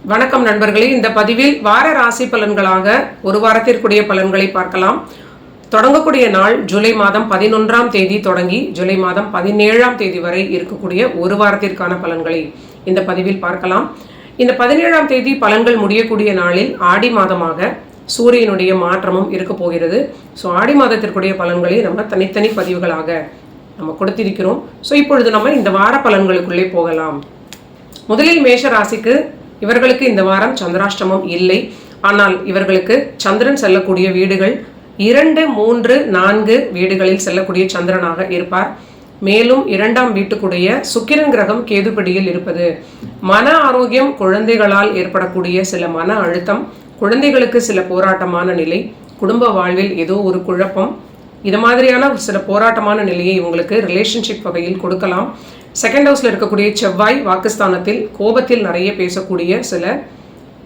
வணக்கம் நண்பர்களே, இந்த பதிவில் வார ராசி பலன்களாக ஒரு வாரத்திற்குரிய பலன்களை பார்க்கலாம். தொடங்கக்கூடிய நாள் ஜூலை மாதம் 11ஆம் தேதி தொடங்கி ஜூலை மாதம் 17ஆம் தேதி வரை இருக்கக்கூடிய ஒரு வாரத்திற்கான பலன்களை இந்த பதிவில் பார்க்கலாம். இந்த 17ஆம் தேதி பலன்கள் முடியக்கூடிய நாளில் ஆடி மாதமாக சூரியனுடைய மாற்றமும் இருக்க போகிறது. ஸோ ஆடி மாதத்திற்குரிய பலன்களை நம்ம தனித்தனி பதிவுகளாக நம்ம கொடுத்திருக்கிறோம். ஸோ இப்பொழுது நம்ம இந்த வார பலன்களுக்குள்ளே போகலாம். முதலில் மேஷ ராசிக்கு, இவர்களுக்கு இந்த வாரம் சந்திராஷ்டமம் இல்லை. ஆனால் இவர்களுக்கு சந்திரன் செல்லக்கூடிய வீடுகள் 2, 3, 4 வீடுகளில் செல்லக்கூடிய சந்திரனாக இருப்பார். மேலும் 2ஆம் வீட்டுக்குடைய சுக்கிரன் கிரகம் கேதுபடியில் இருப்பது மன ஆரோக்கியம், குழந்தைகளால் ஏற்படக்கூடிய சில மன அழுத்தம், குழந்தைகளுக்கு சில போராட்டமான நிலை, குடும்ப வாழ்வில் ஏதோ ஒரு குழப்பம், இது மாதிரியான சில போராட்டமான நிலையை இவங்களுக்கு ரிலேஷன்ஷிப் வகையில் கொடுக்கலாம். செகண்ட் ஹவுஸில் இருக்கக்கூடிய செவ்வாய் வாக்குஸ்தானத்தில் கோபத்தில் நிறைய பேசக்கூடிய சில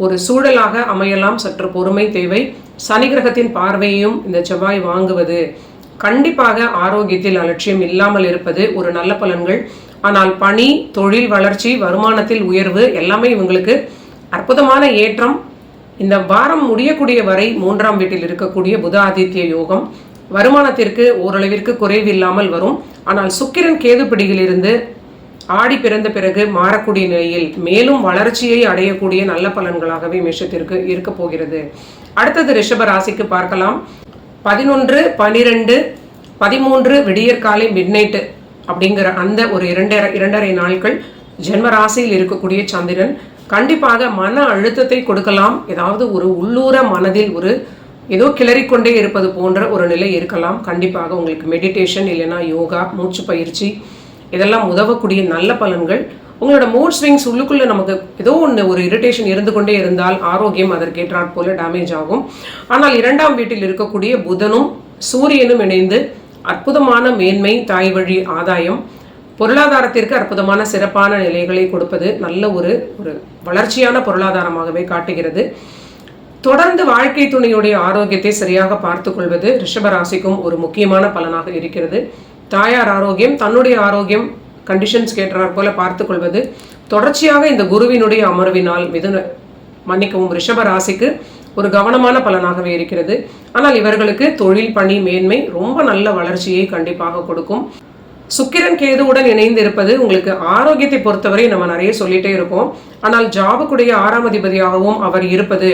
ஒரு சூழலாக அமையலாம். சற்று பொறுமை தேவை. சனி கிரகத்தின் பார்வையும் இந்த செவ்வாய் வாங்குவது கண்டிப்பாக ஆரோக்கியத்தில் அலட்சியம் இல்லாமல் இருப்பது ஒரு நல்ல பலன்கள். ஆனால் பணி, தொழில் வளர்ச்சி, வருமானத்தில் உயர்வு எல்லாமே இவங்களுக்கு அற்புதமான ஏற்றம். இந்த வாரம் முடியக்கூடிய வரை 3ஆம் வீட்டில் இருக்கக்கூடிய புத ஆதித்ய யோகம் வருமானத்திற்கு ஓரளவிற்கு குறைவில்லாமல் வரும். ஆனால் சுக்கிரன் கேதுபிடியிலிருந்து ஆடி பிறந்த பிறகு மாறக்கூடிய நிலையில் மேலும் வளர்ச்சியை அடையக்கூடிய நல்ல பலன்களாகவே மேஷத்திற்கு இருக்க போகிறது. அடுத்தது ரிஷப ராசிக்கு பார்க்கலாம். 11, 12, 13 விடியற்காலை மிட்நைட்டு அப்படிங்கிற அந்த ஒரு 2.5 நாட்கள் ஜென்ம ராசியில் இருக்கக்கூடிய சந்திரன் கண்டிப்பாக மன அழுத்தத்தை கொடுக்கலாம். ஏதாவது ஒரு உள்ளூர மனதில் ஒரு ஏதோ கிளறிக்கொண்டே இருப்பது போன்ற ஒரு நிலை இருக்கலாம். கண்டிப்பாக உங்களுக்கு மெடிடேஷன் இல்லைன்னா யோகா, மூச்சு பயிற்சி இதெல்லாம் உதவக்கூடிய நல்ல பலன்கள். உங்களோட மூட் ஸ்விங்ஸ் உள்ளுக்குள்ளே நமக்கு ஏதோ ஒரு இரிட்டேஷன் இருந்து கொண்டே இருந்தால் ஆரோக்கியம் அதற்கேற்றாற் போல டேமேஜ் ஆகும். ஆனால் 2ஆம் வீட்டில் இருக்கக்கூடிய புதனும் சூரியனும் இணைந்து அற்புதமான மேன்மை, தாய் வழி ஆதாயம், பொருளாதாரத்திற்கு அற்புதமான சிறப்பான நிலைகளை கொடுப்பது நல்ல ஒரு வளர்ச்சியான பொருளாதாரமாகவே காட்டுகிறது. தொடர்ந்து வாழ்க்கை துணையுடைய ஆரோக்கியத்தை சரியாக பார்த்து கொள்வது ரிஷபராசிக்கும் ஒரு முக்கியமான பலனாக இருக்கிறது. தாயார் ஆரோக்கியம், தன்னுடைய ஆரோக்கியம் கண்டிஷன்ஸ் கேட்டார் போல பார்த்து கொள்வது தொடர்ச்சியாக இந்த குருவினுடைய அமர்வினால் ரிஷபராசிக்கு ஒரு கவனமான பலனாகவே இருக்கிறது. ஆனால் இவர்களுக்கு தொழில், பணி, மேன்மை ரொம்ப நல்ல வளர்ச்சியை கண்டிப்பாக கொடுக்கும். சுக்கிரன் கேதுவுடன் இணைந்து இருப்பது உங்களுக்கு ஆரோக்கியத்தை பொறுத்தவரை நம்ம நிறைய சொல்லிட்டே இருக்கோம். ஆனால் ஜாபுக்குடைய 6ஆம் அதிபதியாகவும் அவர் இருப்பது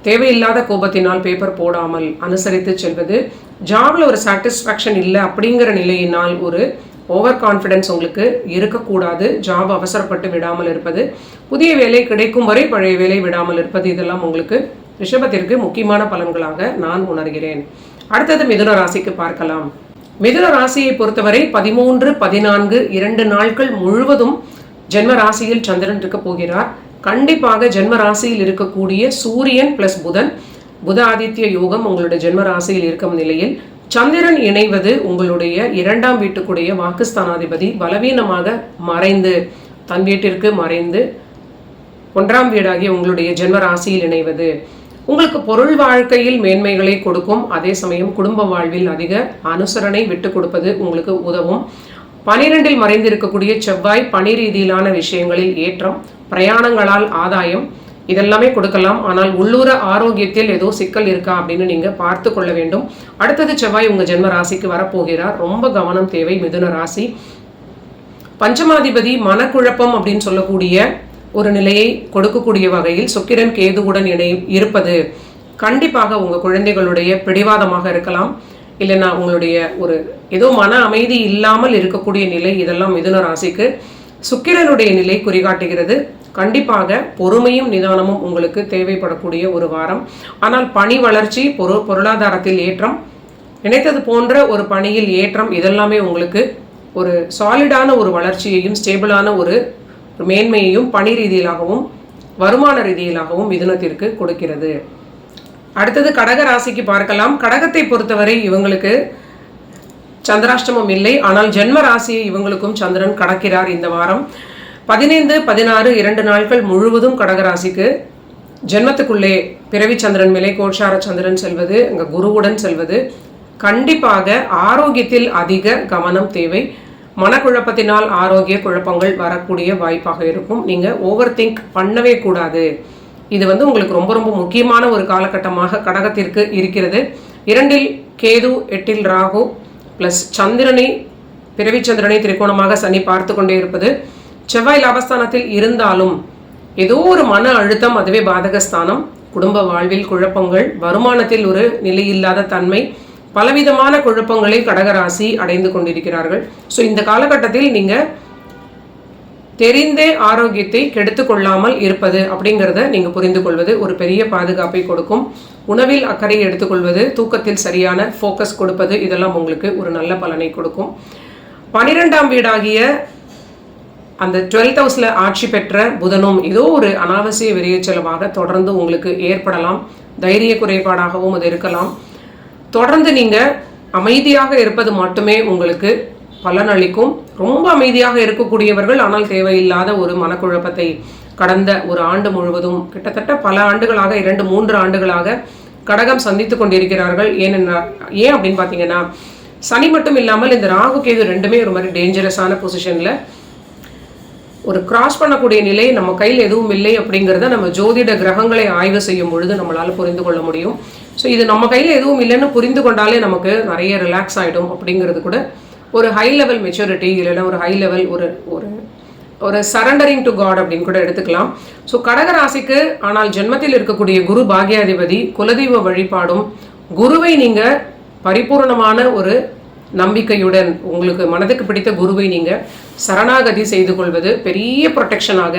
தேவையில்லாத கோபத்தினால் பேப்பர் போடாமல் அனுசரித்து செல்வது, ஜாப்ல ஒரு சாட்டிஸ்ஃபேக்ஷன் இல்லை அப்படிங்கிற நிலையினால் ஒரு ஓவர் கான்ஃபிடென்ஸ் உங்களுக்கு இருக்கக்கூடாது. ஜாப் அவசரப்பட்டு விடாமல் இருப்பது, புதிய வேலை கிடைக்கும் வரை பழைய வேலை விடாமல் இருப்பது, இதெல்லாம் உங்களுக்கு ரிஷபத்திற்கு முக்கியமான பலன்களாக நான் உணர்கிறேன். அடுத்தது மிதுன ராசிக்கு பார்க்கலாம். மிதுன ராசியை பொறுத்தவரை 13, 14 2 நாட்கள் முழுவதும் ஜென்ம ராசியில் சந்திரன் இருக்க போகிறார். கண்டிப்பாக ஜென்ம ராசியில் இருக்கக்கூடிய சூரியன் பிளஸ் புத ஆதித்ய யோகம் உங்களுடைய ஜென்ம ராசியில் இருக்கும் நிலையில் சந்திரன் இணைவது உங்களுடைய 2ஆம் வீட்டுக்குடைய வாக்குஸ்தானாதிபதி பலவீனமாக மறைந்து தன் வீட்டிற்கு மறைந்து 1ஆம் வீடாகிய உங்களுடைய ஜென்ம ராசியில் இணைவது உங்களுக்கு பொருள் வாழ்க்கையில் மேன்மைகளை கொடுக்கும். அதே சமயம் குடும்ப வாழ்வில் அதிக அனுசரணை விட்டு கொடுப்பது உங்களுக்கு உதவும். 12இல் மறைந்திருக்கக்கூடிய செவ்வாய் பணி ரீதியிலான விஷயங்களில் ஏற்றம், பிரயாணங்களால் ஆதாயம் இதெல்லாமே கொடுக்கலாம். ஆனால் உள்ளூர ஆரோக்கியத்தில் ஏதோ சிக்கல் இருக்கா அப்படின்னு நீங்க பார்த்து கொள்ள வேண்டும். அடுத்தது செவ்வாய் உங்க ஜென்ம ராசிக்கு வரப்போகிறார். ரொம்ப கவனம் தேவை மிதுன ராசி. பஞ்சமாதிபதி மனக்குழப்பம் அப்படின்னு சொல்லக்கூடிய ஒரு நிலையை கொடுக்கக்கூடிய வகையில் சுக்கிரன் கேதுவுடன் இருப்பது கண்டிப்பாக உங்க குழந்தைகளுடைய பிடிவாதமாக இருக்கலாம். இல்லைன்னா உங்களுடைய ஒரு ஏதோ மன அமைதி இல்லாமல் இருக்கக்கூடிய நிலை, இதெல்லாம் மிதுன ராசிக்கு சுக்கிரனுடைய நிலை குறிகாட்டுகிறது. கண்டிப்பாக பொறுமையும் நிதானமும் உங்களுக்கு தேவைப்படக்கூடிய ஒரு வாரம். ஆனால் பணி வளர்ச்சி, பொருளாதாரத்தில் ஏற்றம், நினைத்தது போன்ற ஒரு பணியில் ஏற்றம், இதெல்லாமே உங்களுக்கு ஒரு சாலிடான ஒரு வளர்ச்சியையும் ஸ்டேபிளான ஒரு மேன்மையையும் பணி ரீதியிலாகவும் வருமான ரீதியிலாகவும் மிதுனத்திற்கு கொடுக்கிறது. அடுத்தது கடக ராசிக்கு பார்க்கலாம். கடகத்தை பொறுத்தவரை இவங்களுக்கு சந்திராஷ்டமம் இல்லை. ஆனால் ஜென்ம ராசியை இவங்களுக்கும் சந்திரன் கடக்கிறார் இந்த வாரம். 15, 16 2 நாட்கள் முழுவதும் கடகராசிக்கு ஜென்மத்துக்குள்ளே பிறவி சந்திரன் மேலே கோட்சார சந்திரன் செல்வது, அங்கே குருவுடன் செல்வது கண்டிப்பாக ஆரோக்கியத்தில் அதிக கவனம் தேவை. மனக்குழப்பத்தினால் ஆரோக்கிய குழப்பங்கள் வரக்கூடிய வாய்ப்பாக இருக்கும். நீங்கள் ஓவர் திங்க் பண்ணவே கூடாது. இது உங்களுக்கு ரொம்ப ரொம்ப முக்கியமான ஒரு காலகட்டமாக கடகத்திற்கு இருக்கிறது. 2இல் கேது, 8இல் ராகு ப்ளஸ் சந்திரனை, பிறவி சந்திரனை திரிகோணமாக சனி பார்த்து கொண்டே இருப்பது. செவ்வாய் லாபஸ்தானத்தில் இருந்தாலும் ஏதோ ஒரு மன அழுத்தம், அதுவே பாதகஸ்தானம். குடும்ப வாழ்வில் குழப்பங்கள், வருமானத்தில் ஒரு நிலையில்லாத தன்மை, பலவிதமான குழப்பங்களை கடகராசி அடைந்து கொண்டிருக்கிறார்கள். ஸோ இந்த காலகட்டத்தில் நீங்கள் தெரிந்தே ஆரோக்கியத்தை கெடுத்து கொள்ளாமல் இருப்பது அப்படிங்கிறத நீங்கள் புரிந்து கொள்வது ஒரு பெரிய பாதுகாப்பை கொடுக்கும். உணவில் அக்கறை எடுத்துக்கொள்வது, தூக்கத்தில் சரியான ஃபோக்கஸ் கொடுப்பது, இதெல்லாம் உங்களுக்கு ஒரு நல்ல பலனை கொடுக்கும். 12ஆம் வீடாகிய அந்த 12th ஹவுஸில் ஆட்சி பெற்ற புதனும் ஏதோ ஒரு அனாவசிய விரைய செலவாக தொடர்ந்து உங்களுக்கு ஏற்படலாம். தைரிய குறைபாடாகவும் அது இருக்கலாம். தொடர்ந்து நீங்கள் அமைதியாக இருப்பது மட்டுமே உங்களுக்கு பலனளிக்கும். ரொம்ப அமைதியாக இருக்கக்கூடியவர்கள் ஆனால் தேவையில்லாத ஒரு மனக்குழப்பத்தை கடந்த ஒரு ஆண்டு முழுவதும் கிட்டத்தட்ட பல ஆண்டுகளாக 2-3 ஆண்டுகளாக கடகம் சந்தித்து கொண்டிருக்கிறார்கள். ஏன் அப்படின்னு பார்த்தீங்கன்னா, சனி மட்டும் இல்லாமல் இந்த ராகு கேது ரெண்டுமே ஒரு மாதிரி டேஞ்சரஸான பொசிஷனில் ஒரு கிராஸ் பண்ணக்கூடிய நிலை, நம்ம கையில் எதுவும் இல்லை அப்படிங்கிறத நம்ம ஜோதிட கிரகங்களை ஆய்வு செய்யும் பொழுது நம்மளால் புரிந்து கொள்ள முடியும். ஸோ இது நம்ம கையில் எதுவும் இல்லைன்னு புரிந்து கொண்டாலே நமக்கு நிறைய ரிலாக்ஸ் ஆகிடும். அப்படிங்கிறது கூட ஒரு ஹை லெவல் மெச்சூரிட்டி, இல்லைன்னா ஒரு ஹை லெவல் ஒரு ஒரு ஒரு சரண்டரிங் டு காட் அப்படின்னு கூட எடுத்துக்கலாம். ஸோ கடகராசிக்கு ஆனால் ஜென்மத்தில் இருக்கக்கூடிய குரு பாக்யாதிபதி, குலதெய்வ வழிபாடும், குருவை நீங்கள் பரிபூர்ணமான ஒரு நம்பிக்கையுடன் உங்களுக்கு மனதுக்கு பிடித்த குருவை நீங்கள் சரணாகதி செய்து கொள்வது பெரிய ப்ரொடெக்ஷனாக,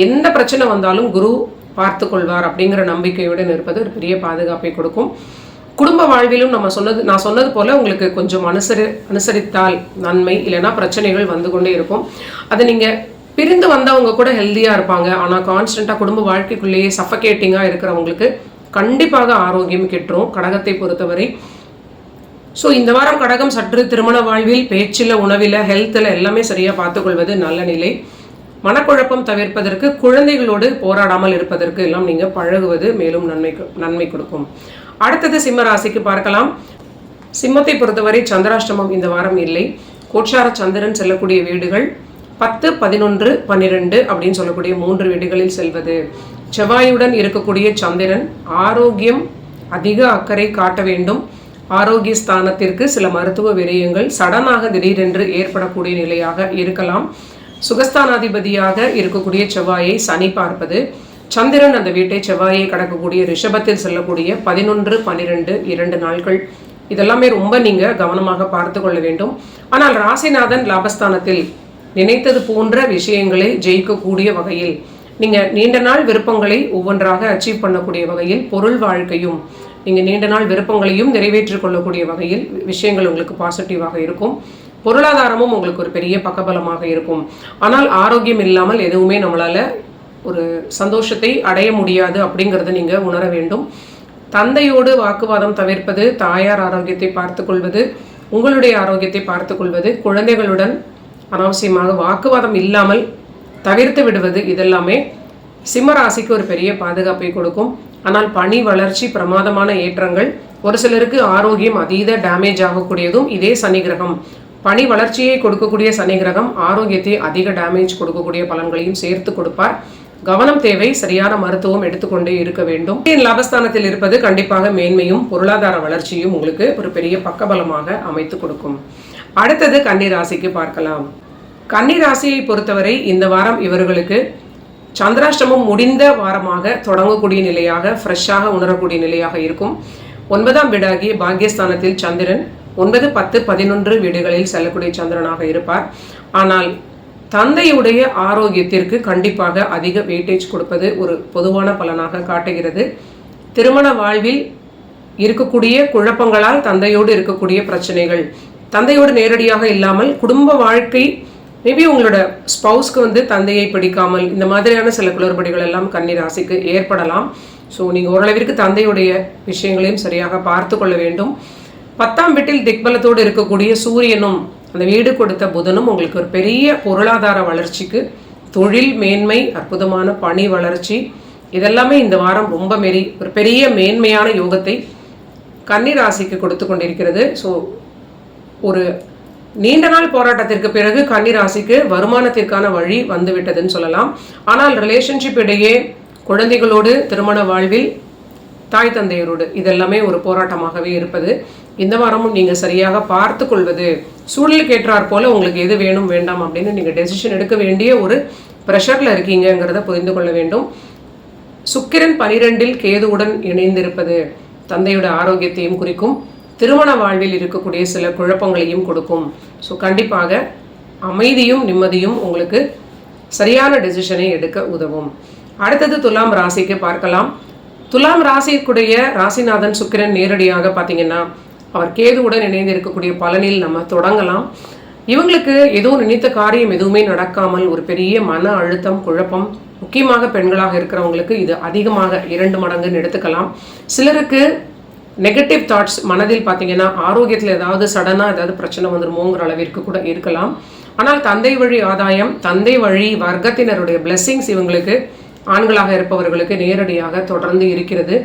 எந்த பிரச்சனை வந்தாலும் குரு பார்த்து கொள்வார் அப்படிங்கிற நம்பிக்கையுடன் இருப்பது ஒரு பெரிய பாதுகாப்பை கொடுக்கும். குடும்ப வாழ்விலும் நான் சொன்னது போல உங்களுக்கு கொஞ்சம் அனுசரித்தால் நன்மை, இல்லைன்னா பிரச்சனைகள் வந்து கொண்டே இருக்கும். அதை நீங்கள் பிரிந்து வந்தவங்க கூட ஹெல்த்தியாக இருப்பாங்க. ஆனால் கான்ஸ்டண்ட்டாக குடும்ப வாழ்க்கைக்குள்ளேயே சஃபகேட்டிங்காக இருக்கிறவங்களுக்கு கண்டிப்பாக ஆரோக்கியம் கெட்டுரும் கடகத்தை பொறுத்தவரை. ஸோ இந்த வாரம் கடகம் சற்று திருமண வாழ்வில், பேச்சில், உணவில், ஹெல்த்தில் எல்லாமே சரியாக பார்த்துக்கொள்வது நல்ல நிலை. மனக்குழப்பம் தவிர்ப்பதற்கு, குழந்தைகளோடு போராடாமல் இருப்பதற்கு எல்லாம் நீங்கள் பழகுவது மேலும் நன்மை கொடுக்கும். அடுத்தது சிம்ம ராசிக்கு பார்க்கலாம். சிம்மத்தை பொறுத்தவரை சந்திராஷ்டமம் இந்த வாரம் இல்லை. கோட்சார சந்திரன் செல்லக்கூடிய வீடுகள் 10, 11, 12 அப்படின்னு சொல்லக்கூடிய 3 வீடுகளில் செல்வது. செவ்வாயுடன் இருக்கக்கூடிய சந்திரன் ஆரோக்கியம் அதிக அக்கறை காட்ட வேண்டும். ஆரோக்கிய ஸ்தானத்திற்கு சில மருத்துவ விரயங்கள் சடனாக திடீரென்று ஏற்படக்கூடிய நிலையாக இருக்கலாம். சுகஸ்தானாதிபதியாக இருக்கக்கூடிய செவ்வாயை சனி பார்ப்பது, சந்திரன் அந்த வீட்டை செவ்வாயை கடக்கக்கூடிய ரிஷபத்தில் செல்லக்கூடிய 11, 12 2 நாட்கள், இதெல்லாமே ரொம்ப நீங்கள் கவனமாக பார்த்து கொள்ள வேண்டும். ஆனால் ராசிநாதன் லாபஸ்தானத்தில் நினைத்தது போன்ற விஷயங்களை ஜெயிக்கக்கூடிய வகையில், நீங்கள் நீண்ட நாள் விருப்பங்களை ஒவ்வொன்றாக அச்சீவ் பண்ணக்கூடிய வகையில், பொருள் வாழ்க்கையும் நீங்கள் நீண்ட நாள் விருப்பங்களையும் நிறைவேற்றிக் கொள்ளக்கூடிய வகையில் விஷயங்கள் உங்களுக்கு பாசிட்டிவாக இருக்கும். பொருளாதாரமும் உங்களுக்கு ஒரு பெரிய பக்கபலமாக இருக்கும். ஆனால் ஆரோக்கியம் இல்லாமல் எதுவுமே நம்மளால் ஒரு சந்தோஷத்தை அடைய முடியாது அப்படிங்கிறத நீங்கள் உணர வேண்டும். தந்தையோடு வாக்குவாதம் தவிர்ப்பது, தாயார் ஆரோக்கியத்தை பார்த்து கொள்வது, உங்களுடைய ஆரோக்கியத்தை பார்த்து கொள்வது, குழந்தைகளுடன் அனாவசியமாக வாக்குவாதம் இல்லாமல் தவிர்த்து விடுவது, இதெல்லாமே சிம்ம ராசிக்கு ஒரு பெரிய பாதுகாப்பை கொடுக்கும். ஆனால் பணி வளர்ச்சி, பிரமாதமான ஏற்றங்கள், ஒரு சிலருக்கு ஆரோக்கியம் அதீத டேமேஜ் ஆகக்கூடியதும் இதே சனி கிரகம். பணி வளர்ச்சியை கொடுக்கக்கூடிய சனி கிரகம் ஆரோக்கியத்தை அதிக டேமேஜ் கொடுக்கக்கூடிய பலன்களையும் சேர்த்து கொடுப்பார். கவனம் தேவை. சரியான மருத்துவம் எடுத்துக்கொண்டே இருக்க வேண்டும். லாபஸ்தானத்தில் இருப்பது கண்டிப்பாக மேன்மையும் பொருளாதார வளர்ச்சியும் உங்களுக்கு ஒரு பெரிய பக்கபலமாக அமைத்து கொடுக்கும். அடுத்தது கன்னி ராசிக்கு பார்க்கலாம். கன்னி ராசியை பொறுத்தவரை இந்த வாரம் இவர்களுக்கு சந்திராஷ்டமம் முடிந்த வாரமாக தொடங்கக்கூடிய நிலையாக, ஃப்ரெஷ்ஷாக உணரக்கூடிய நிலையாக இருக்கும். 9ஆம் வீடாகிய பாக்யஸ்தானத்தில் சந்திரன் 9, 10, 11 வீடுகளில் செல்லக்கூடிய சந்திரனாக இருப்பார். ஆனால் தந்தையுடைய ஆரோக்கியத்திற்கு கண்டிப்பாக அதிக வெயிட்டேஜ் கொடுப்பது ஒரு பொதுவான பலனாக காட்டுகிறது. திருமண வாழ்வில் இருக்கக்கூடிய குழப்பங்களால் தந்தையோடு இருக்கக்கூடிய பிரச்சனைகள், தந்தையோடு நேரடியாக இல்லாமல் குடும்ப வாழ்க்கை, மேபி உங்களோட ஸ்பவுஸ்க்கு தந்தையை பிடிக்காமல், இந்த மாதிரியான சில குளறுபடிகள் எல்லாம் கன்னி ராசிக்கு ஏற்படலாம். ஸோ நீங்கள் ஓரளவிற்கு தந்தையுடைய விஷயங்களையும் சரியாக பார்த்து கொள்ள வேண்டும். 10ஆம் வீட்டில் திக்பலத்தோடு இருக்கக்கூடிய சூரியனும் அந்த வீடு கொடுத்த புதனும் உங்களுக்கு ஒரு பெரிய பொருளாதார வளர்ச்சிக்கு, தொழில் மேன்மை, அற்புதமான பணி வளர்ச்சி, இதெல்லாமே இந்த வாரம் ரொம்ப ஒரு பெரிய மேன்மையான யோகத்தை கன்னி ராசிக்கு கொடுத்து கொண்டிருக்கிறது. ஸோ ஒரு நீண்ட நாள் போராட்டத்திற்கு பிறகு கன்னி ராசிக்கு வருமானத்திற்கான வழி வந்துவிட்டதுன்னு சொல்லலாம். ஆனால் ரிலேஷன்ஷிப் இடையே, குழந்தைகளோடு, திருமண வாழ்வில், தாய் தந்தையரோடு இதெல்லாமே ஒரு போராட்டமாகவே இருப்பது. இந்த வாரமும் நீங்கள் சரியாக பார்த்து கொள்வது, சூழலுக்கு ஏற்றாற் போல உங்களுக்கு எது வேணும் வேண்டாம் அப்படின்னு நீங்கள் டெசிஷன் எடுக்க வேண்டிய ஒரு ப்ரெஷரில் இருக்கீங்கிறத புரிந்து கொள்ள வேண்டும். சுக்கிரன் 12 கேதுவுடன் இணைந்திருப்பது தந்தையோட ஆரோக்கியத்தையும் குறிக்கும், திருமண வாழ்வில் இருக்கக்கூடிய சில குழப்பங்களையும் கொடுக்கும். ஸோ கண்டிப்பாக அமைதியும் நிம்மதியும் உங்களுக்கு சரியான டெசிஷனை எடுக்க உதவும். அடுத்தது துலாம் ராசிக்கு பார்க்கலாம். துலாம் ராசிக்குடைய ராசிநாதன் சுக்கிரன் நேரடியாக பார்த்தீங்கன்னா அவர் கேதுவுடன் இணைந்து இருக்கக்கூடிய பலனில் நம்ம தொடங்கலாம். இவங்களுக்கு ஏதோ நினைத்த காரியம் எதுவுமே நடக்காமல் ஒரு பெரிய மன அழுத்தம், குழப்பம், முக்கியமாக பெண்களாக இருக்கிறவங்களுக்கு இது அதிகமாக 2 மடங்குன்னு எடுத்துக்கலாம். சிலருக்கு நெகட்டிவ் தாட்ஸ் மனதில் பார்த்தீங்கன்னா ஆரோக்கியத்தில் ஏதாவது சடனாக ஏதாவது பிரச்சனை வந்துருமோங்கிற அளவிற்கு கூட இருக்கலாம். ஆனால் தந்தை வழி ஆதாயம், தந்தை வழி வர்க்கத்தினருடைய பிளெஸ்ஸிங்ஸ் இவங்களுக்கு ஆண்களாக இருப்பவர்களுக்கு நேரடியாக தொடர்ந்து இருக்கிறது.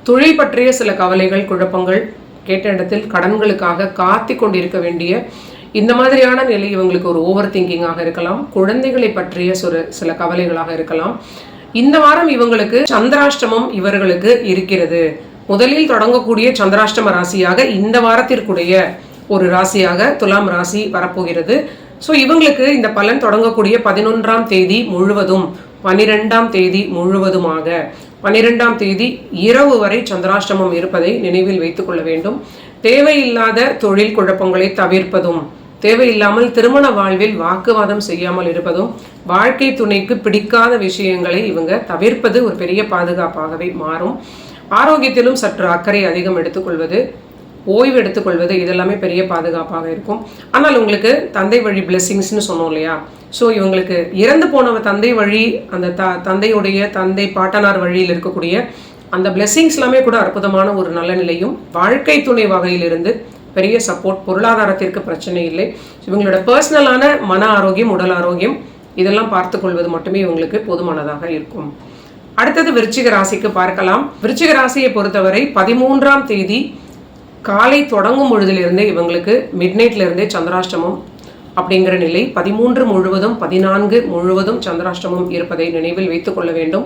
தொழில் பற்றிய சில கவலைகள், குழப்பங்கள், கேட்ட இடத்தில் கடன்களுக்காக காத்தி கொண்டிருக்க வேண்டிய இந்த மாதிரியான நிலை இவங்களுக்கு ஒரு ஓவர் திங்கிங்காக இருக்கலாம். குழந்தைகளை பற்றிய சில கவலைகளாக இருக்கலாம். இந்த வாரம் இவங்களுக்கு சந்திராஷ்டமம் இவர்களுக்கு இருக்கிறது. முதலில் தொடங்கக்கூடிய சந்திராஷ்டம ராசியாக இந்த வாரத்திற்குடைய ஒரு ராசியாக துலாம் ராசி வரப்போகிறது. ஸோ இவங்களுக்கு இந்த பலன் தொடங்கக்கூடிய 11ஆம் தேதி முழுவதும், 12ஆம் தேதி முழுவதுமாக, 12ஆம் தேதி இரவு வரை சந்திராஷ்டமம் இருப்பதை நினைவில் வைத்துக் கொள்ள வேண்டும். தேவையில்லாத தொழில் குழப்பங்களை தவிர்ப்பதும், தேவையில்லாமல் திருமண வாழ்வில் வாக்குவாதம் செய்யாமல் இருப்பதும், வாழ்க்கை துணைக்கு பிடிக்காத விஷயங்களை இவங்க தவிர்ப்பது ஒரு பெரிய பாதுகாப்பாகவே மாறும். ஆரோக்கியத்திலும் சற்று அக்கறை அதிகம் எடுத்துக்கொள்வது, ஓய்வு எடுத்துக்கொள்வது இதெல்லாமே பெரிய பாதுகாப்பாக இருக்கும். ஆனால் உங்களுக்கு தந்தை வழி பிளெஸ்ஸிங்ஸ்னு சொன்னோம் இல்லையா? ஸோ இவங்களுக்கு இறந்து போன தந்தை வழி, அந்த தந்தையுடைய தந்தை பாட்டனார் வழியில் இருக்கக்கூடிய அந்த பிளெஸ்ஸிங்ஸ் எல்லாமே கூட அற்புதமான ஒரு நல்ல நிலையும், வாழ்க்கை துணை வகையிலிருந்து பெரிய சப்போர்ட், பொருளாதாரத்திற்கு பிரச்சனை இல்லை. இவங்களோட பர்சனலான மன ஆரோக்கியம், உடல் ஆரோக்கியம் இதெல்லாம் பார்த்து கொள்வது மட்டுமே இவங்களுக்கு போதுமானதாக இருக்கும். அடுத்தது விருச்சிக ராசிக்கு பார்க்கலாம். விருச்சிக ராசியை பொறுத்தவரை 13ஆம் தேதி காலை தொடங்கும் பொழுதிலிருந்தே இவங்களுக்கு மிட்நைட்ல இருந்தே சந்திராஷ்டமம் அப்படிங்கிற நிலை, 13 முழுவதும் 14 முழுவதும் சந்திராஷ்டமம் இருப்பதை நினைவில் வைத்துக் கொள்ள வேண்டும்.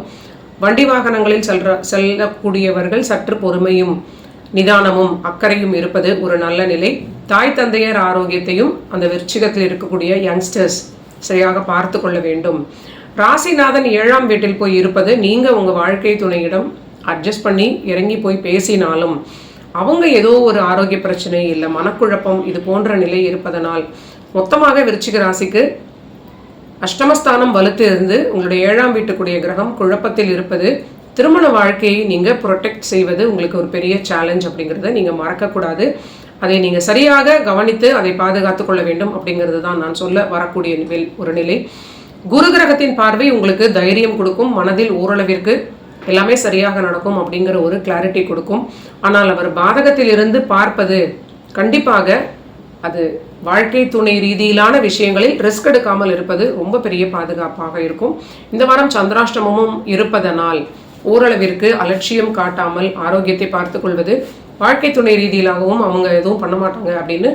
வண்டி வாகனங்களில் செல்லக்கூடியவர்கள் சற்று பொறுமையும் நிதானமும் அக்கறையும் இருப்பது ஒரு நல்ல நிலை. தாய் தந்தையர் ஆரோக்கியத்தையும் அந்த விருச்சிகத்தில் இருக்கக்கூடிய யங்ஸ்டர்ஸ் சரியாக பார்த்து கொள்ள வேண்டும். ராசிநாதன் 7ஆம் வீட்டில் போய் இருப்பது, நீங்க உங்க வாழ்க்கை துணையிடம் அட்ஜஸ்ட் பண்ணி இறங்கி போய் பேசினாலும் அவங்க ஏதோ ஒரு ஆரோக்கிய பிரச்சனை இல்லை, மனக்குழப்பம் இது போன்ற நிலை இருப்பதனால் மொத்தமாக விருச்சிக ராசிக்கு அஷ்டமஸ்தானம் வலுத்து இருந்து உங்களுடைய 7ஆம் வீட்டுக்குரிய கிரகம் குழப்பத்தில் இருப்பது, திருமண வாழ்க்கையை நீங்கள் ப்ரொடெக்ட் செய்வது உங்களுக்கு ஒரு பெரிய சேலஞ்ச் அப்படிங்கிறத நீங்கள் மறக்கக்கூடாது. அதை நீங்கள் சரியாக கவனித்து அதை பாதுகாத்து கொள்ள வேண்டும் அப்படிங்கிறது தான் நான் சொல்ல வரக்கூடிய ஒரு நிலை. குரு கிரகத்தின் பார்வை உங்களுக்கு தைரியம் கொடுக்கும், மனதில் ஓரளவிற்கு எல்லாமே சரியாக நடக்கும் அப்படிங்கிற ஒரு கிளாரிட்டி கொடுக்கும். ஆனால் அவர் பாதகத்தில் இருந்து பார்ப்பது கண்டிப்பாக அது வாழ்க்கை துணை ரீதியிலான விஷயங்களில் ரிஸ்க் எடுக்காமல் இருப்பது ரொம்ப பெரிய பாதுகாப்பாக இருக்கும். இந்த வாரம் சந்திராஷ்டமமும் இருப்பதனால் ஓரளவிற்கு அலட்சியம் காட்டாமல் ஆரோக்கியத்தை பார்த்து கொள்வது, வாழ்க்கை துணை ரீதியிலாகவும் அவங்க எதுவும் பண்ண மாட்டாங்க அப்படின்னு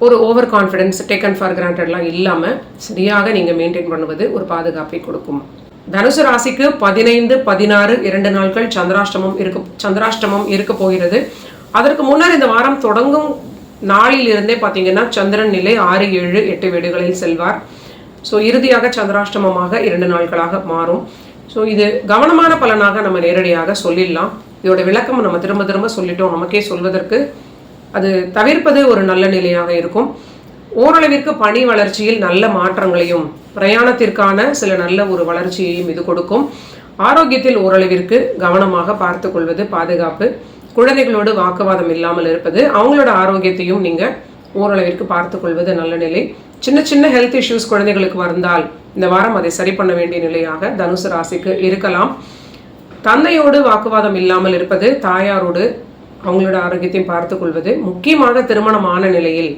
ஒரு ஓவர் கான்ஃபிடென்ஸ், டேக்கன் ஃபார் கிராண்டட்லாம் இல்லாமல் சரியாக நீங்கள் மெயின்டைன் பண்ணுவது ஒரு பாதுகாப்பை கொடுக்கும். தனுசு ராசிக்கு 15, 16 2 நாட்கள் சந்திராஷ்டமம் இருக்க போகிறது. அதற்கு முன்னர் இந்த வாரம் தொடங்கும் நாளில் இருந்தே பார்த்தீங்கன்னா சந்திரன் நிலை 6, 7, 8 வீடுகளில் செல்வார். ஸோ இறுதியாக சந்திராஷ்டமமாக 2 நாட்களாக மாறும். ஸோ இது கவனமான பலனாக நம்ம நேரடியாக சொல்லிடலாம். இதோட விளக்கம் நம்ம திரும்ப திரும்ப சொல்லிட்டோம், நமக்கே சொல்வதற்கு அது தவிர்ப்பது ஒரு நல்ல நிலையாக இருக்கும். ஓரளவிற்கு பணி வளர்ச்சியில் நல்ல மாற்றங்களையும், பிரயாணத்திற்கான சில நல்ல ஒரு வளர்ச்சியையும் இது கொடுக்கும். ஆரோக்கியத்தில் ஓரளவிற்கு கவனமாக பார்த்து கொள்வது பாதுகாப்பு. குழந்தைகளோடு வாக்குவாதம் இல்லாமல் இருப்பது, அவங்களோட ஆரோக்கியத்தையும் நீங்கள் ஓரளவிற்கு பார்த்து கொள்வது நல்ல நிலை. சின்ன சின்ன ஹெல்த் இஷ்யூஸ் குழந்தைகளுக்கு வந்தால் இந்த வாரம் அதை சரி பண்ண வேண்டிய நிலையாக தனுசு ராசிக்கு இருக்கலாம். தந்தையோடு வாக்குவாதம் இல்லாமல் இருப்பது, தாயாரோடு அவங்களோட ஆரோக்கியத்தையும் பார்த்து கொள்வது, முக்கியமாக திருமணமான நிலையில்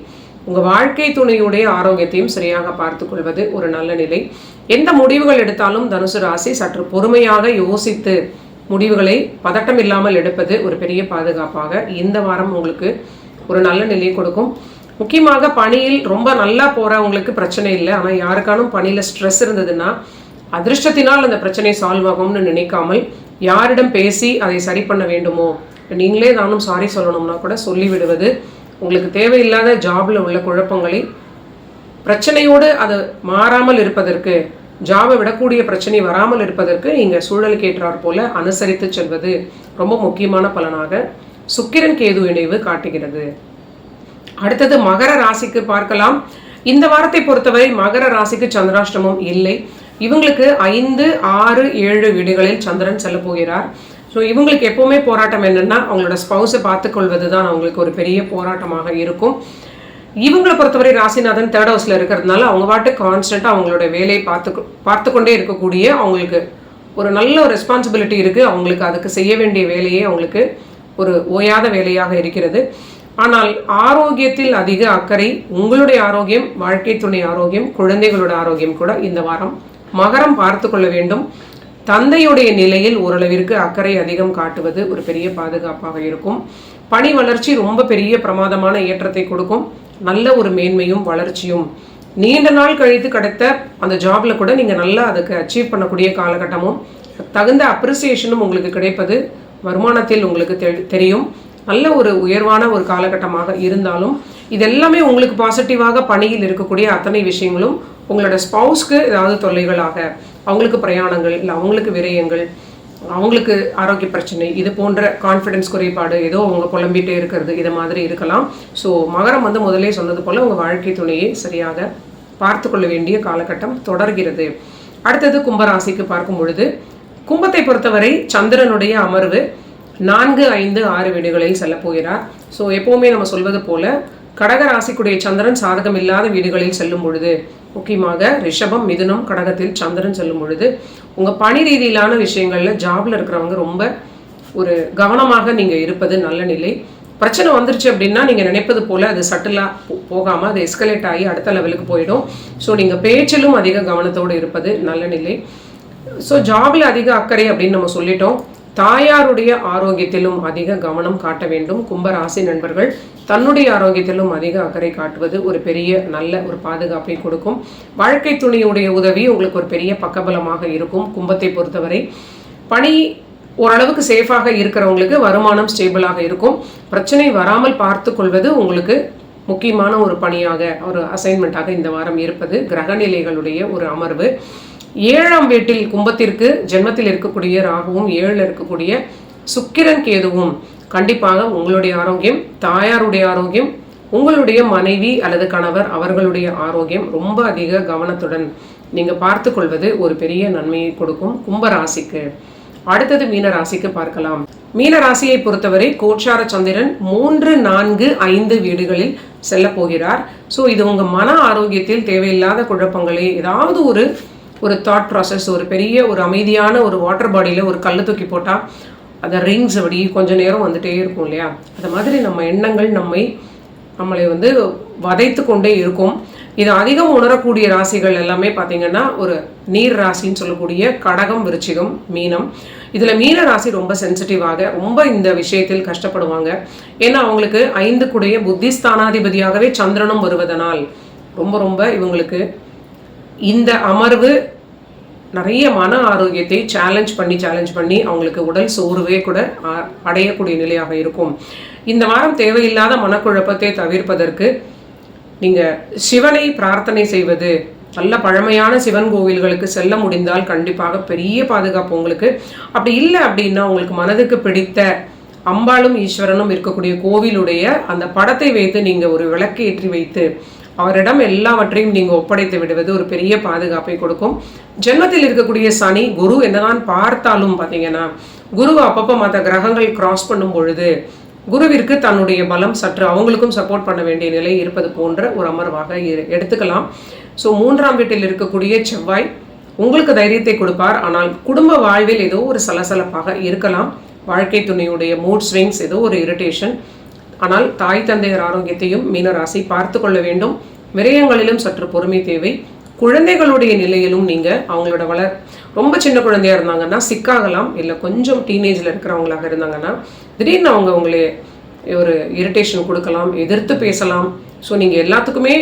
உங்கள் வாழ்க்கை துணையுடைய ஆரோக்கியத்தையும் சரியாக பார்த்து கொள்வது ஒரு நல்ல நிலை. எந்த முடிவுகள் எடுத்தாலும் தனுசு ராசி சற்று பொறுமையாக யோசித்து முடிவுகளை பதட்டம் இல்லாமல் எடுப்பது ஒரு பெரிய பாதுகாப்பாக இந்த வாரம் உங்களுக்கு ஒரு நல்ல நிலையை கொடுக்கும். முக்கியமாக பணியில் ரொம்ப நல்லா போகிறவங்களுக்கு பிரச்சனை இல்லை. ஆனால் யாருக்கானும் பணியில் ஸ்ட்ரெஸ் இருந்ததுன்னா அதிர்ஷ்டத்தினால் அந்த பிரச்சனை சால்வ் ஆகும்னு நினைக்காமல் யாரிடம் பேசி அதை சரி பண்ண வேண்டுமோ, நீங்களே நானும் சாரி சொல்லணும்னா கூட சொல்லிவிடுவது, உங்களுக்கு தேவையில்லாத ஜாபில் உள்ள குழப்பங்களை பிரச்சனையோடு அது மாறாமல் இருப்பதற்கு, ஜாபை விடக்கூடிய பிரச்சனை வராமல் இருப்பதற்கு நீங்கள் சூழலுக்கு ஏற்றாற் போல அனுசரித்து செல்வது ரொம்ப முக்கியமான பலனாக சுக்கிரன் கேது இணைவு காட்டுகிறது. அடுத்தது மகர ராசிக்கு பார்க்கலாம். இந்த வாரத்தை பொறுத்தவரை மகர ராசிக்கு சந்திராஷ்டமம் இல்லை. இவங்களுக்கு 5, 6, 7 வீடுகளில் சந்திரன் செல்ல போகிறார். ஸோ இவங்களுக்கு எப்பவுமே போராட்டம் என்னன்னா அவங்களோட ஸ்பௌஸை பார்த்துக்கொள்வது தான் அவங்களுக்கு ஒரு பெரிய போராட்டமாக இருக்கும். இவங்களை பொறுத்தவரை ராசிநாதன் 3rd ஹவுஸில் இருக்கிறதுனால அவங்க பாட்டு கான்ஸ்டண்ட்டாக அவங்களோட வேலையை பார்த்து கொண்டே இருக்கக்கூடிய அவங்களுக்கு ஒரு நல்ல ஒரு ரெஸ்பான்சிபிலிட்டி இருக்குது. அவங்களுக்கு அதுக்கு செய்ய வேண்டிய வேலையே அவங்களுக்கு ஒரு ஓயாத வேலையாக இருக்கிறது. ஆனால் ஆரோக்கியத்தில் அதிக அக்கறை, உங்களுடைய ஆரோக்கியம், வாழ்க்கை துணை ஆரோக்கியம், குழந்தைகளோட ஆரோக்கியம் கூட இந்த வாரம் மகரம் பார்த்து கொள்ள வேண்டும். தந்தையுடைய நிலையில் ஓரளவிற்கு அக்கறை அதிகம் காட்டுவது ஒரு பெரிய பாதுகாப்பாக இருக்கும். பணி வளர்ச்சி ரொம்ப பெரிய பிரமாதமான ஏற்றத்தை கொடுக்கும். நல்ல ஒரு மேன்மையும் வளர்ச்சியும் நீண்ட நாள் கழித்து கிடைத்த அந்த ஜாப்ல கூட நீங்கள் நல்லா அதுக்கு அச்சீவ் பண்ணக்கூடிய காலகட்டமும் தகுந்த அப்ரிசியேஷனும் உங்களுக்கு கிடைப்பது வருமானத்தில் உங்களுக்கு தெரியும். நல்ல ஒரு உயர்வான ஒரு காலகட்டமாக இருந்தாலும் இதெல்லாமே உங்களுக்கு பாசிட்டிவாக பணியில் இருக்கக்கூடிய அத்தனை விஷயங்களும் உங்களோட ஸ்பௌஸ்க்கு ஏதாவது தொல்லைகளாக, அவங்களுக்கு பிரயாணங்கள், இல்லை அவங்களுக்கு விரயங்கள், அவங்களுக்கு ஆரோக்கிய பிரச்சனை, இது போன்ற கான்ஃபிடென்ஸ் குறைபாடு, ஏதோ அவங்க புலம்பிகிட்டே இருக்கிறது, இது மாதிரி இருக்கலாம். ஸோ மகரம் முதலே சொன்னது போல் உங்கள் வாழ்க்கை துணையை சரியாக பார்த்து கொள்ள வேண்டிய காலகட்டம் தொடர்கிறது. அடுத்தது கும்பராசிக்கு பார்க்கும் பொழுது, கும்பத்தை பொறுத்தவரை சந்திரனுடைய அமர்வு 4, 5, 6 வீடுகளில் செல்ல போகிறார். ஸோ எப்போவுமே நம்ம சொல்வது போல கடக ராசிக்குடைய சந்திரன் சாதகம் இல்லாத வீடுகளில் செல்லும் பொழுது, முக்கியமாக ரிஷபம், மிதுனம், கடகத்தில் சந்திரன் செல்லும் பொழுது உங்கள் பணி ரீதியிலான விஷயங்களில் ஜாபில் இருக்கிறவங்க ரொம்ப ஒரு கவனமாக நீங்கள் இருப்பது நல்ல நிலை. பிரச்சனை வந்துருச்சு அப்படின்னா நீங்கள் நினைப்பது போல் அது சட்டிலாக போகாமல் அது எஸ்கலேட் ஆகி அடுத்த லெவலுக்கு போயிடும். ஸோ நீங்கள் பேச்சிலும் அதிக கவனத்தோடு இருப்பது நல்ல நிலை. ஸோ ஜாபில் அதிக அக்கறை அப்படின்னு நம்ம சொல்லிட்டோம். தாயாருடைய ஆரோக்கியத்திலும் அதிக கவனம் காட்ட வேண்டும். கும்பராசி நண்பர்கள் தன்னுடைய ஆரோக்கியத்திலும் அதிக அக்கறை காட்டுவது ஒரு பெரிய நல்ல ஒரு பாதுகாப்பை கொடுக்கும். வாழ்க்கை துணையுடைய உதவி உங்களுக்கு ஒரு பெரிய பக்கபலமாக இருக்கும். கும்பத்தை பொறுத்தவரை பணி ஓரளவுக்கு சேஃபாக இருக்கிறவங்களுக்கு வருமானம் ஸ்டேபிளாக இருக்கும். பிரச்சனை வராமல் பார்த்து கொள்வது உங்களுக்கு முக்கியமான ஒரு பணியாக, ஒரு அசைன்மெண்ட்டாக இந்த வாரம் இருப்பது கிரகநிலைகளுடைய ஒரு அமர்வு. 7ஆம் வீட்டில் கும்பத்திற்கு ஜென்மத்தில் இருக்கக்கூடிய ராகுவும் 7ல் இருக்கக்கூடிய சுக்கிரன் கேதுவும் கண்டிப்பாக உங்களுடைய ஆரோக்கியம், தாயாருடைய ஆரோக்கியம், உங்களுடைய மனைவி அல்லது கணவர் அவர்களுடைய ஆரோக்கியம் ரொம்ப அதிக கவனத்துடன் நீங்கள் பார்த்து கொள்வது ஒரு பெரிய நன்மையை கொடுக்கும் கும்பராசிக்கு. அடுத்தது மீனராசிக்கு பார்க்கலாம். மீனராசியை பொறுத்தவரை கோச்சார சந்திரன் 3, 4, 5 வீடுகளில் செல்ல போகிறார். ஸோ இது உங்கள் மன ஆரோக்கியத்தில் தேவையில்லாத குழப்பங்களை, ஏதாவது ஒரு தாட் ப்ராசஸ், ஒரு பெரிய ஒரு அமைதியான ஒரு வாட்டர் பாடியில் ஒரு கல் தூக்கி போட்டால் அந்த ரிங்ஸ் அப்படி கொஞ்சம் நேரம் வந்துட்டே இருக்கும் இல்லையா, அது மாதிரி நம்ம எண்ணங்கள் நம்மளை வதைத்து கொண்டே இருக்கும். இது அதிகம் உணரக்கூடிய ராசிகள் எல்லாமே பார்த்தீங்கன்னா ஒரு நீர் ராசின்னு சொல்லக்கூடிய கடகம், விருச்சிகம், மீனம். இதில் மீன ராசி ரொம்ப சென்சிட்டிவாக ரொம்ப இந்த விஷயத்தில் கஷ்டப்படுவாங்க. ஏன்னா அவங்களுக்கு 5 புத்திஸ்தானாதிபதியாகவே சந்திரனும் வருவதனால் ரொம்ப இவங்களுக்கு இந்த அமர்வு நிறைய மன ஆரோக்கியத்தை சேலஞ்ச் பண்ணி அவங்களுக்கு உடல் சோர்வே கூட அடையக்கூடிய நிலையாக இருக்கும். இந்த வாரம் தேவையில்லாத மனக்குழப்பத்தை தவிர்ப்பதற்கு நீங்கள் சிவனை பிரார்த்தனை செய்வது, நல்ல பழமையான சிவன் கோவில்களுக்கு செல்ல முடிந்தால் கண்டிப்பாக பெரிய பாதுகாப்பு உங்களுக்கு. அப்படி இல்லை அப்படின்னா உங்களுக்கு மனதுக்கு பிடித்த அம்பாளும் ஈஸ்வரனும் இருக்கக்கூடிய கோவிலுடைய அந்த படத்தை வைத்து நீங்கள் ஒரு விளக்கு ஏற்றி வைத்து அவரிடம் எல்லாவற்றையும் நீங்கள் ஒப்படைத்து விடுவது ஒரு பெரிய பாதுகாப்பை கொடுக்கும். ஜென்மத்தில் இருக்கக்கூடிய சனி, குரு என்னதான் பார்த்தாலும் பார்த்தீங்கன்னா குருவை அப்பப்போ மற்ற கிரகங்கள் கிராஸ் பண்ணும் பொழுது குருவிற்கு தன்னுடைய பலம் சற்று அவங்களுக்கும் சப்போர்ட் பண்ண வேண்டிய நிலை இருப்பது போன்ற ஒரு அமர்வாக எடுத்துக்கலாம். ஸோ 3ஆம் வீட்டில் இருக்கக்கூடிய செவ்வாய் உங்களுக்கு தைரியத்தை கொடுப்பார். ஆனால் குடும்ப வாழ்வில் ஏதோ ஒரு சலசலப்பாக இருக்கலாம். வாழ்க்கை துணையுடைய மூட் ஸ்விங்ஸ், ஏதோ ஒரு இரிட்டேஷன். ஆனால் தாய் தந்தையர் ஆரோக்கியத்தையும் மீனராசி பார்த்து கொள்ள வேண்டும். விரயங்களிலும் சற்று பொறுமை தேவை. குழந்தைகளுடைய நிலையிலும் நீங்கள் அவங்களோட ரொம்ப சின்ன குழந்தையா இருந்தாங்கன்னா சிக்காகலாம். இல்லை கொஞ்சம் டீனேஜில் இருக்கிறவங்களாக இருந்தாங்கன்னா திடீர்னு அவங்களே ஒரு இரிட்டேஷன் கொடுக்கலாம், எதிர்த்து பேசலாம். ஸோ நீங்கள் எல்லாத்துக்குமே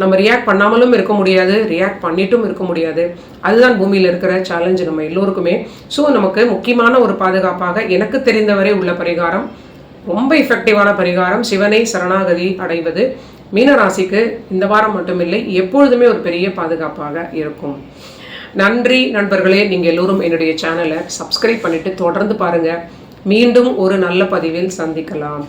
நம்ம ரியாக்ட் பண்ணாமலும் இருக்க முடியாது, ரியாக்ட் பண்ணிட்டும் இருக்க முடியாது. அதுதான் பூமியில் இருக்கிற சேலஞ்சு நம்ம எல்லோருக்குமே. ஸோ நமக்கு முக்கியமான ஒரு பாதுகாப்பாக எனக்கு தெரிந்தவரை உள்ள பரிகாரம், ரொம்ப எஃபெக்டிவான பரிகாரம், சிவனை சரணாகதி அடைவது மீனராசிக்கு இந்த வாரம் மட்டுமில்லை, எப்பொழுதுமே ஒரு பெரிய பாதுகாப்பாக இருக்கும். நன்றி நண்பர்களே. நீங்கள் எல்லோரும் என்னுடைய சேனலை சப்ஸ்கிரைப் பண்ணிவிட்டு தொடர்ந்து பாருங்கள். மீண்டும் ஒரு நல்ல பதிவில் சந்திக்கலாம்.